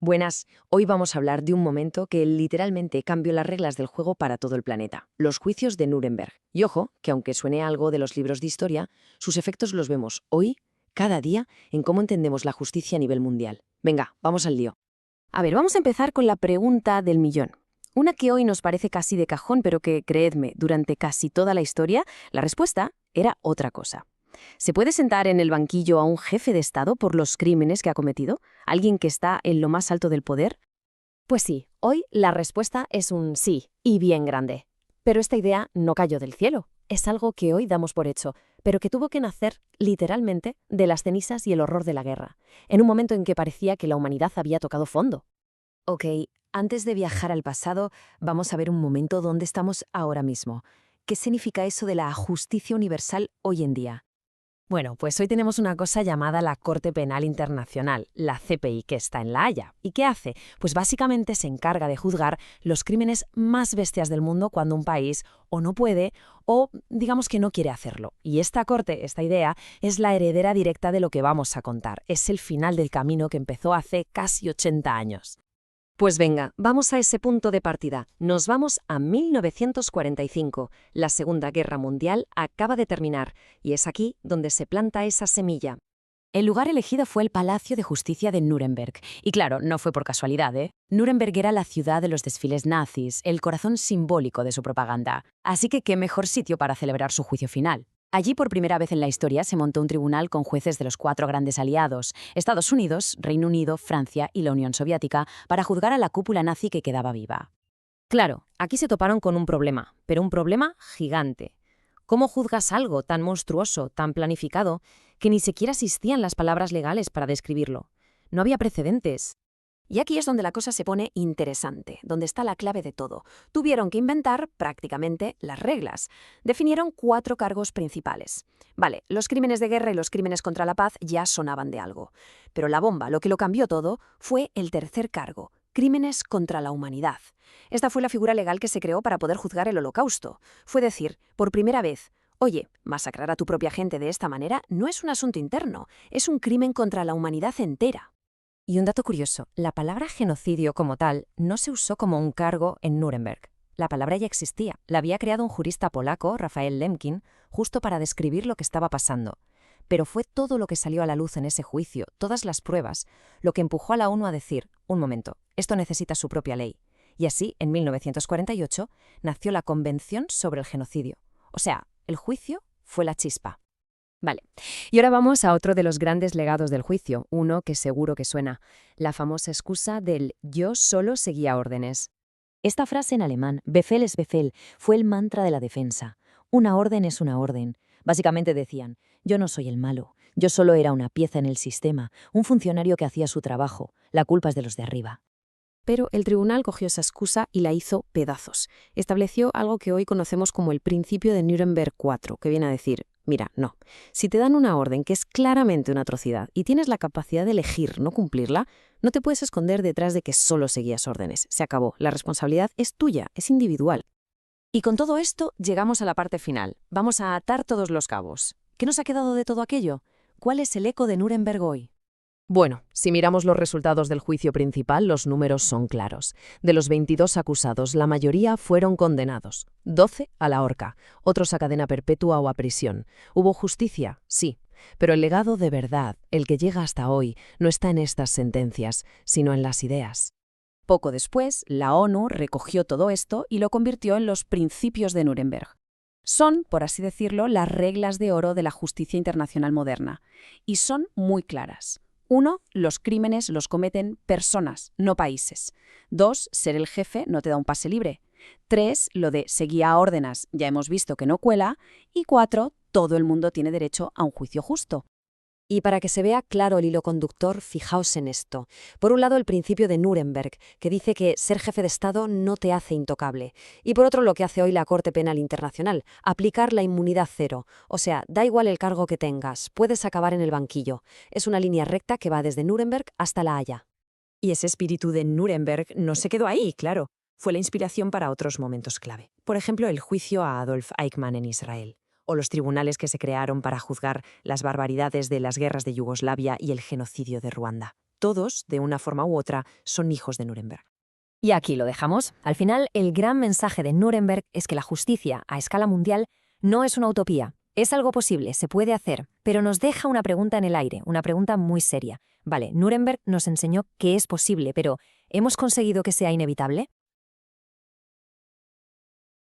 Buenas, hoy vamos a hablar de un momento que literalmente cambió las reglas del juego para todo el planeta, los juicios de Nuremberg. Y ojo, que aunque suene algo de los libros de historia, sus efectos los vemos hoy, cada día, en cómo entendemos la justicia a nivel mundial. Venga, vamos al lío. A ver, vamos a empezar con la pregunta del millón. Una que hoy nos parece casi de cajón, pero que, creedme, durante casi toda la historia, la respuesta era otra cosa. ¿Se puede sentar en el banquillo a un jefe de Estado por los crímenes que ha cometido? ¿Alguien que está en lo más alto del poder? Pues sí, hoy la respuesta es un sí, y bien grande. Pero esta idea no cayó del cielo. Es algo que hoy damos por hecho, pero que tuvo que nacer, literalmente, de las cenizas y el horror de la guerra, en un momento en que parecía que la humanidad había tocado fondo. Ok, antes de viajar al pasado, vamos a ver un momento dónde estamos ahora mismo. ¿Qué significa eso de la justicia universal hoy en día? Bueno, pues hoy tenemos una cosa llamada la Corte Penal Internacional, la CPI, que está en La Haya. ¿Y qué hace? Pues básicamente se encarga de juzgar los crímenes más bestias del mundo cuando un país o no puede o digamos que no quiere hacerlo. Y esta corte, esta idea, es la heredera directa de lo que vamos a contar. Es el final del camino que empezó hace casi 80 años. Pues venga, vamos a ese punto de partida. Nos vamos a 1945. La Segunda Guerra Mundial acaba de terminar, y es aquí donde se planta esa semilla. El lugar elegido fue el Palacio de Justicia de Nuremberg. Y claro, no fue por casualidad, ¿eh? Nuremberg era la ciudad de los desfiles nazis, el corazón simbólico de su propaganda. Así que qué mejor sitio para celebrar su juicio final. Allí, por primera vez en la historia, se montó un tribunal con jueces de los 4 grandes aliados, Estados Unidos, Reino Unido, Francia y la Unión Soviética, para juzgar a la cúpula nazi que quedaba viva. Claro, aquí se toparon con un problema, pero un problema gigante. ¿Cómo juzgas algo tan monstruoso, tan planificado, que ni siquiera existían las palabras legales para describirlo? No había precedentes. Y aquí es donde la cosa se pone interesante, donde está la clave de todo. Tuvieron que inventar, prácticamente, las reglas. Definieron 4 cargos principales. Vale, los crímenes de guerra y los crímenes contra la paz ya sonaban de algo. Pero la bomba, lo que lo cambió todo, fue el tercer cargo, crímenes contra la humanidad. Esta fue la figura legal que se creó para poder juzgar el Holocausto. Fue decir, por primera vez, oye, masacrar a tu propia gente de esta manera no es un asunto interno, es un crimen contra la humanidad entera. Y un dato curioso, la palabra genocidio como tal no se usó como un cargo en Nuremberg. La palabra ya existía, la había creado un jurista polaco, Rafael Lemkin, justo para describir lo que estaba pasando. Pero fue todo lo que salió a la luz en ese juicio, todas las pruebas, lo que empujó a la ONU a decir, un momento, esto necesita su propia ley. Y así, en 1948, nació la Convención sobre el Genocidio. O sea, el juicio fue la chispa. Vale, y ahora vamos a otro de los grandes legados del juicio, uno que seguro que suena, la famosa excusa del «yo solo seguía órdenes». Esta frase en alemán, Befehl ist Befehl, fue el mantra de la defensa. Una orden es una orden. Básicamente decían, yo no soy el malo, yo solo era una pieza en el sistema, un funcionario que hacía su trabajo, la culpa es de los de arriba. Pero el tribunal cogió esa excusa y la hizo pedazos. Estableció algo que hoy conocemos como el principio de Nuremberg 4, que viene a decir, mira, no, si te dan una orden que es claramente una atrocidad y tienes la capacidad de elegir no cumplirla, no te puedes esconder detrás de que solo seguías órdenes. Se acabó, la responsabilidad es tuya, es individual. Y con todo esto llegamos a la parte final. Vamos a atar todos los cabos. ¿Qué nos ha quedado de todo aquello? ¿Cuál es el eco de Nuremberg hoy? Bueno, si miramos los resultados del juicio principal, los números son claros. De los 22 acusados, la mayoría fueron condenados. 12 a la horca, otros a cadena perpetua o a prisión. ¿Hubo justicia? Sí. Pero el legado de verdad, el que llega hasta hoy, no está en estas sentencias, sino en las ideas. Poco después, la ONU recogió todo esto y lo convirtió en los principios de Nuremberg. Son, por así decirlo, las reglas de oro de la justicia internacional moderna. Y son muy claras. 1. Los crímenes los cometen personas, no países. 2. Ser el jefe no te da un pase libre. 3. Lo de seguía órdenes, ya hemos visto que no cuela. Y 4. Todo el mundo tiene derecho a un juicio justo. Y para que se vea claro el hilo conductor, fijaos en esto. Por un lado, el principio de Nuremberg, que dice que ser jefe de Estado no te hace intocable. Y por otro, lo que hace hoy la Corte Penal Internacional, aplicar la inmunidad cero. O sea, da igual el cargo que tengas, puedes acabar en el banquillo. Es una línea recta que va desde Nuremberg hasta La Haya. Y ese espíritu de Nuremberg no se quedó ahí, claro. Fue la inspiración para otros momentos clave. Por ejemplo, el juicio a Adolf Eichmann en Israel, o los tribunales que se crearon para juzgar las barbaridades de las guerras de Yugoslavia y el genocidio de Ruanda. todos, de una forma u otra, son hijos de Nuremberg. Y aquí lo dejamos. Al final, el gran mensaje de Nuremberg es que la justicia a escala mundial no es una utopía. Es algo posible, se puede hacer, pero nos deja una pregunta en el aire, una pregunta muy seria. Vale, Nuremberg nos enseñó que es posible, pero ¿hemos conseguido que sea inevitable?